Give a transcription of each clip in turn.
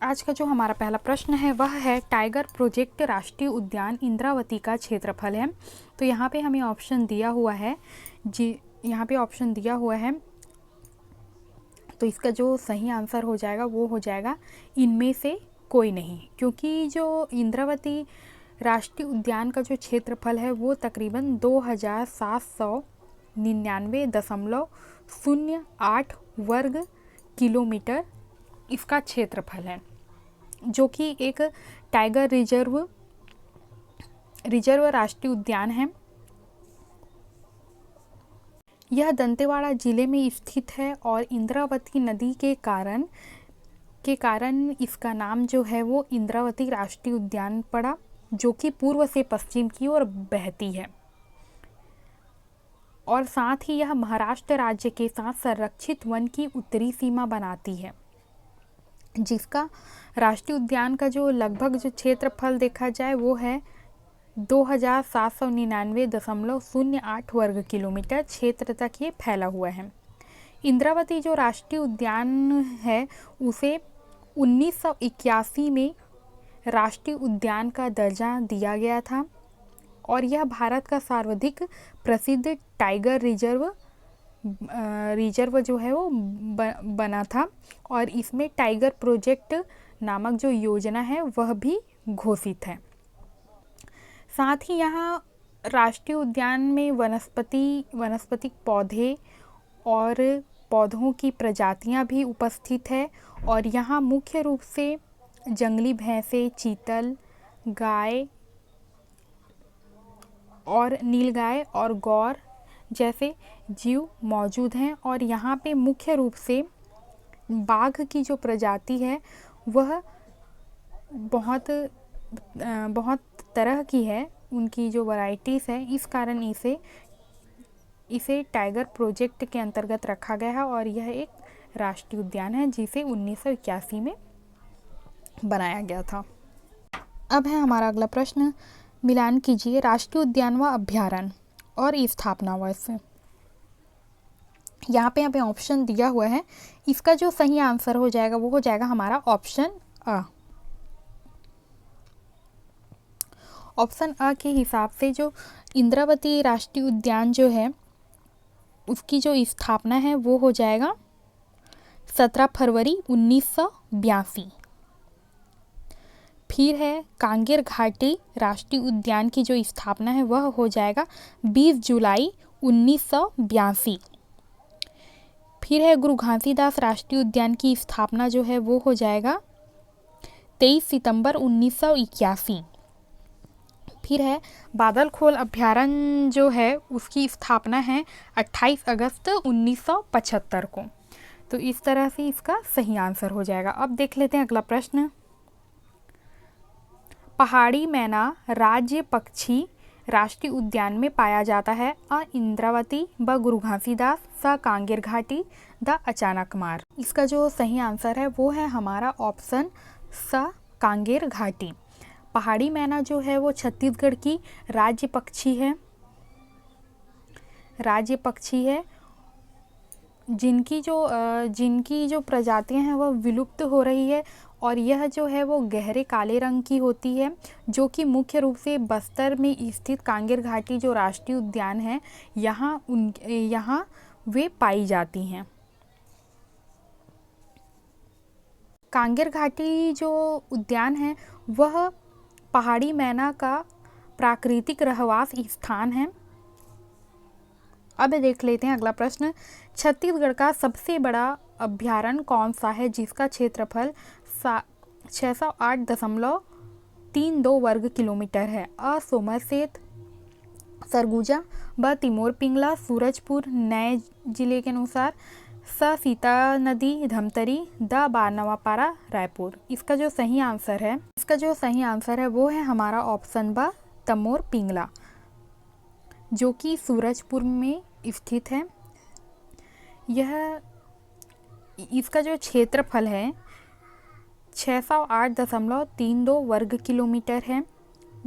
आज का जो हमारा पहला प्रश्न है वह है टाइगर प्रोजेक्ट राष्ट्रीय उद्यान इंद्रावती का क्षेत्रफल है। तो यहाँ पे हमें ऑप्शन दिया हुआ है यहाँ पे ऑप्शन दिया हुआ है। तो इसका जो सही आंसर हो जाएगा वो हो जाएगा इनमें से कोई नहीं, क्योंकि जो इंद्रावती राष्ट्रीय उद्यान का जो क्षेत्रफल है वो तकरीबन 2799.08 वर्ग किलोमीटर इसका क्षेत्रफल है, जो कि एक टाइगर रिजर्व राष्ट्रीय उद्यान है। यह दंतेवाड़ा जिले में स्थित है और इंद्रावती नदी के कारण इसका नाम जो है वो इंद्रावती राष्ट्रीय उद्यान पड़ा, जो कि पूर्व से पश्चिम की ओर बहती है। और साथ ही यह महाराष्ट्र राज्य के साथ संरक्षित वन की उत्तरी सीमा बनाती है, जिसका राष्ट्रीय उद्यान का जो लगभग जो क्षेत्रफल देखा जाए वो है 2799.08 वर्ग किलोमीटर क्षेत्र तक ये फैला हुआ है। इंद्रावती जो राष्ट्रीय उद्यान है उसे 1981 में राष्ट्रीय उद्यान का दर्जा दिया गया था और यह भारत का सर्वाधिक प्रसिद्ध टाइगर रिजर्व जो है वो बना था और इसमें टाइगर प्रोजेक्ट नामक जो योजना है वह भी घोषित है। साथ ही यहाँ राष्ट्रीय उद्यान में वनस्पतिक पौधे और पौधों की प्रजातियाँ भी उपस्थित है और यहाँ मुख्य रूप से जंगली भैंसे, चीतल, गाय और नीलगाय और गौर जैसे जीव मौजूद हैं। और यहाँ पे मुख्य रूप से बाघ की जो प्रजाति है वह बहुत तरह की है, उनकी जो वैरायटीज़ है, इस कारण इसे टाइगर प्रोजेक्ट के अंतर्गत रखा गया है और यह एक राष्ट्रीय उद्यान है जिसे 1981 में बनाया गया था। अब है हमारा अगला प्रश्न, मिलान कीजिए राष्ट्रीय उद्यान व अभ्यारण्य और स्थापना वर्ष। यहाँ पे ऑप्शन दिया हुआ है, इसका जो सही आंसर हो जाएगा वो हो जाएगा हमारा ऑप्शन अ। ऑप्शन अ के हिसाब से जो इंद्रावती राष्ट्रीय उद्यान जो है उसकी जो स्थापना है वो हो जाएगा 17 फरवरी 1982। फिर है कांगेर घाटी राष्ट्रीय उद्यान की जो स्थापना है वह हो जाएगा 20 जुलाई 1982। फिर है गुरु घासीदास राष्ट्रीय उद्यान की स्थापना जो है वो हो जाएगा 23 सितंबर 1981। फिर है बादलखोल अभ्यारण्य जो है उसकी स्थापना है 28 अगस्त 1975 को। तो इस तरह से इसका सही आंसर हो जाएगा। अब देख लेते हैं अगला प्रश्न, पहाड़ी मैना राज्य पक्षी राष्ट्रीय उद्यान में पाया जाता है अ इंद्रावती, ब गुरु घासीदास, स कांगेर घाटी, द अचानक मार्ग। इसका जो सही आंसर है वो है हमारा ऑप्शन स कांगेर घाटी। पहाड़ी मैना जो है वो छत्तीसगढ़ की राज्य पक्षी है जिनकी जो प्रजातियां हैं वह विलुप्त हो रही है और यह जो है वो गहरे काले रंग की होती है, जो कि मुख्य रूप से बस्तर में स्थित कांगेर घाटी जो राष्ट्रीय उद्यान है यहाँ वे पाई जाती हैं। कांगेर घाटी जो उद्यान है वह पहाड़ी मैना का प्राकृतिक रहवास स्थान है। अब देख लेते हैं अगला प्रश्न, छत्तीसगढ़ का सबसे बड़ा अभ्यारण्य कौन सा है जिसका क्षेत्रफल 608.32 वर्ग किलोमीटर है? अ सोमरसेट, सरगुजा, ब तिमोर पिंगला, सूरजपुर नए जिले के अनुसार, स सीता नदी धमतरी, द बारनवापारा रायपुर। इसका जो सही आंसर है वो है हमारा ऑप्शन ब तमोर पिंगला, जो कि सूरजपुर में स्थित है। इसका जो क्षेत्रफल है 608.32 वर्ग किलोमीटर है,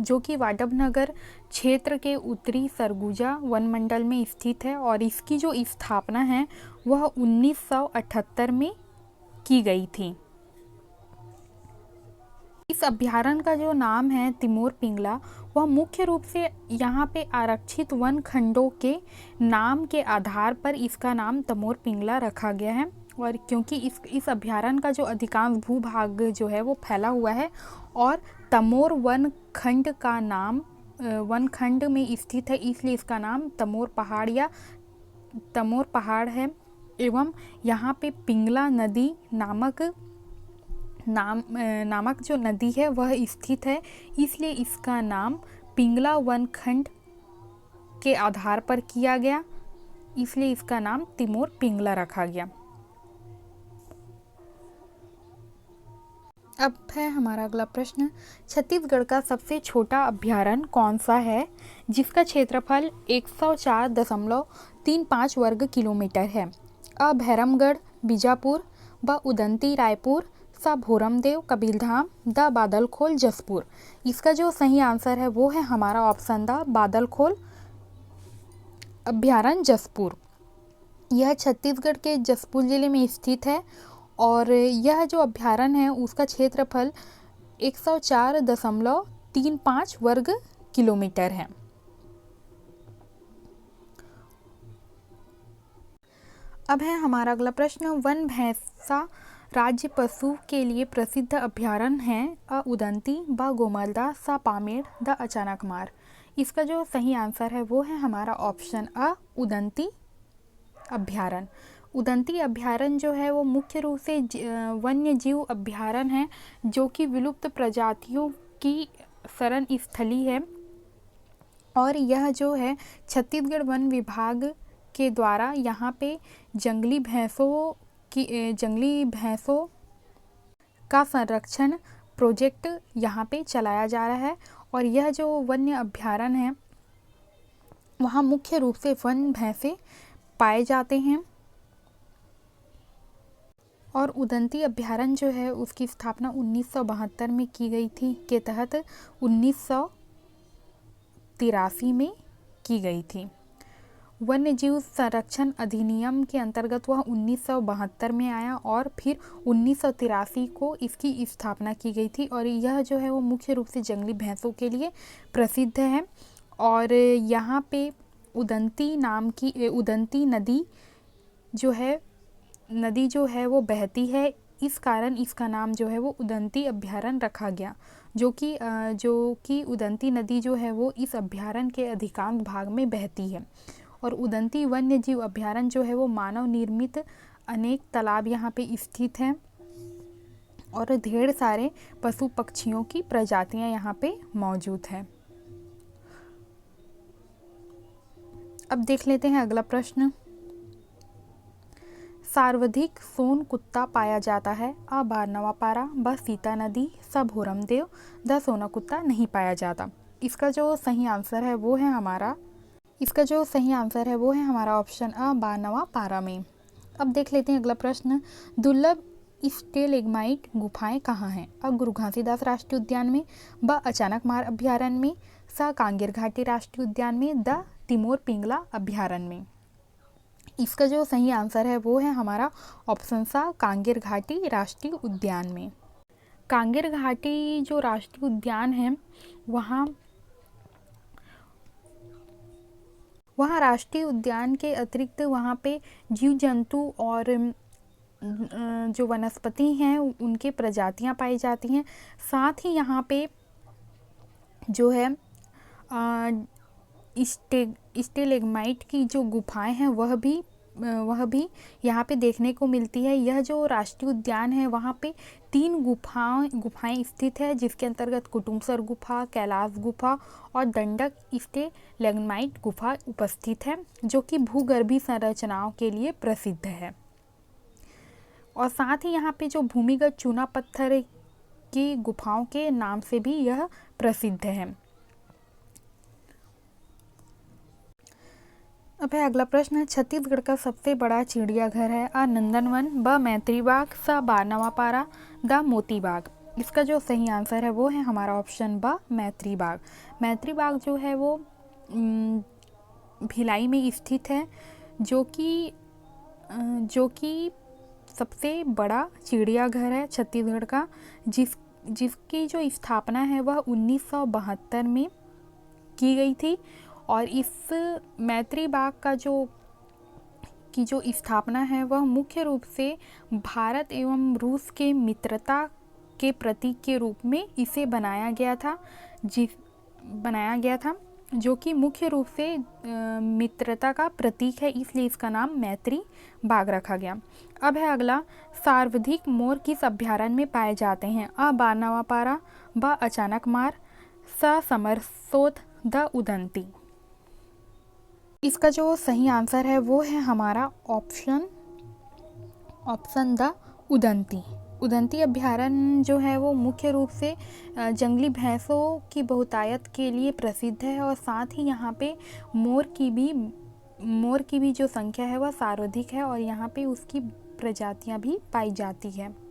जो कि वाडवनगर क्षेत्र के उत्तरी सरगुजा वन मंडल में स्थित है और इसकी जो स्थापना है वह 1978 में की गई थी। इस अभ्यारण्य का जो नाम है तिमोर पिंगला, वह मुख्य रूप से यहाँ पे आरक्षित वन खंडों के नाम के आधार पर इसका नाम तमोर पिंगला रखा गया है। और क्योंकि इस अभ्यारण्य का जो अधिकांश भूभाग जो है वो फैला हुआ है और तमोर वन खंड का नाम वन खंड में स्थित है, इसलिए इसका नाम तमोर पहाड़ या तमोर पहाड़ है। एवं यहाँ पे पिंगला नदी नामक जो नदी है वह स्थित है, इसलिए इसका नाम पिंगला वन खंड के आधार पर किया गया, इसलिए इसका नाम तिमोर पिंगला रखा गया। अब है हमारा अगला प्रश्न, छत्तीसगढ़ का सबसे छोटा अभ्यारण्य कौन सा है जिसका क्षेत्रफल 104.35 वर्ग किलोमीटर है? अ भैरमगढ़ बीजापुर, ब उदंती रायपुर, सा भोरमदेव कबीरधाम, द बादलखोल जसपुर। इसका जो सही आंसर है वो है हमारा ऑप्शन द बादलखोल अभ्यारण्य जसपुर। यह छत्तीसगढ़ के जसपुर जिले में स्थित है और यह जो अभ्यारण्य है उसका क्षेत्रफल 104.35 वर्ग किलोमीटर है। अब है हमारा अगला प्रश्न, वन भैंसा राज्य पशु के लिए प्रसिद्ध अभ्यारण्य है? अ उदंती, ब गोमलदा, सा पामेड़, द अचानकमार। इसका जो सही आंसर है वो है हमारा ऑप्शन अ उदंती अभ्यारण्य। उदंती अभ्यारण्य जो है वो मुख्य रूप से वन्य जीव अभ्यारण्य है जो कि विलुप्त प्रजातियों की शरण स्थली है और यह जो है छत्तीसगढ़ वन विभाग के द्वारा यहाँ पे जंगली भैंसों का संरक्षण प्रोजेक्ट यहाँ पे चलाया जा रहा है और यह जो वन्य अभ्यारण्य है वहाँ मुख्य रूप से वन भैंसे पाए जाते हैं। और उदंती अभ्यारण्य जो है उसकी स्थापना 1972 में की गई थी के तहत 1983 में की गई थी। वन्य जीव संरक्षण अधिनियम के अंतर्गत वह 1972 में आया और फिर 1983 को इसकी स्थापना की गई थी और यह जो है वो मुख्य रूप से जंगली भैंसों के लिए प्रसिद्ध है। और यहाँ पे उदंती नदी जो है वो बहती है, इस कारण इसका नाम जो है वो उदंती अभ्यारण्य रखा गया, जो कि उदंती नदी जो है वो इस अभ्यारण्य के अधिकांश भाग में बहती है। और उदंती वन्य जीव अभ्यारण्य जो है वो मानव निर्मित अनेक तालाब यहाँ पे स्थित हैं और ढेर सारे पशु पक्षियों की प्रजातियाँ यहाँ पे मौजूद हैं। अब देख लेते हैं अगला प्रश्न, सर्वाधिक सोन कुत्ता पाया जाता है? अ बारनवापारा, ब सीता नदी, स भोरमदेव, द सोना कुत्ता नहीं पाया जाता। इसका जो सही आंसर है वो है हमारा ऑप्शन अ बारनवापारा में। अब देख लेते हैं अगला प्रश्न, दुर्लभ स्टेलेग्माइट गुफाएं कहाँ हैं? अ गुरु घासीदास राष्ट्रीय उद्यान में, ब अचानकमार अभ्यारण्य में, स कांगेर घाटी राष्ट्रीय उद्यान में, द तिमोर पिंगला अभ्यारण्य में। इसका जो सही आंसर है वो है हमारा ऑप्शन सा कांगेर घाटी राष्ट्रीय उद्यान में। कांगेर घाटी जो राष्ट्रीय उद्यान है वहाँ राष्ट्रीय उद्यान के अतिरिक्त वहाँ पे जीव जंतु और जो वनस्पति हैं उनके प्रजातियाँ पाई जाती हैं। साथ ही यहाँ पे जो है स्टेलेग्माइट की जो गुफाएं हैं वह भी यहाँ पे देखने को मिलती है। यह जो राष्ट्रीय उद्यान है वहाँ पे 3 गुफाएं स्थित है जिसके अंतर्गत कुटुमसर गुफा, कैलाश गुफा और दंडक स्टेलेग्माइट गुफा उपस्थित है जो कि भूगर्भीय संरचनाओं के लिए प्रसिद्ध है। और साथ ही यहाँ पे जो भूमिगत चूना पत्थर की गुफाओं के नाम से भी यह प्रसिद्ध है। अब है अगला प्रश्न, छत्तीसगढ़ का सबसे बड़ा चिड़ियाघर है? अ नंदनवन, ब मैत्री बाग, स बारनवापारा, द मोती बाग। इसका जो सही आंसर है वो है हमारा ऑप्शन ब मैत्री बाग। मैत्री बाग जो है वो भिलाई में स्थित है जो कि सबसे बड़ा चिड़ियाघर है छत्तीसगढ़ का, जिसकी जो स्थापना है वह 1972 में की गई थी। और इस मैत्री बाग का जो स्थापना है वह मुख्य रूप से भारत एवं रूस के मित्रता के प्रतीक के रूप में इसे बनाया गया था, जो कि मुख्य रूप से मित्रता का प्रतीक है, इसलिए इसका नाम मैत्री बाग रखा गया। अब है अगला, सर्वाधिक मोर किस अभयारण्य में पाए जाते हैं? अ बानावापारा, ब अचानकमार, स समरसोत, द उदंती। इसका जो सही आंसर है वो है हमारा ऑप्शन द उदंती। उदंती अभयारण्य जो है वो मुख्य रूप से जंगली भैंसों की बहुतायत के लिए प्रसिद्ध है और साथ ही यहाँ पे मोर की भी जो संख्या है वह सर्वाधिक है और यहाँ पे उसकी प्रजातियाँ भी पाई जाती है।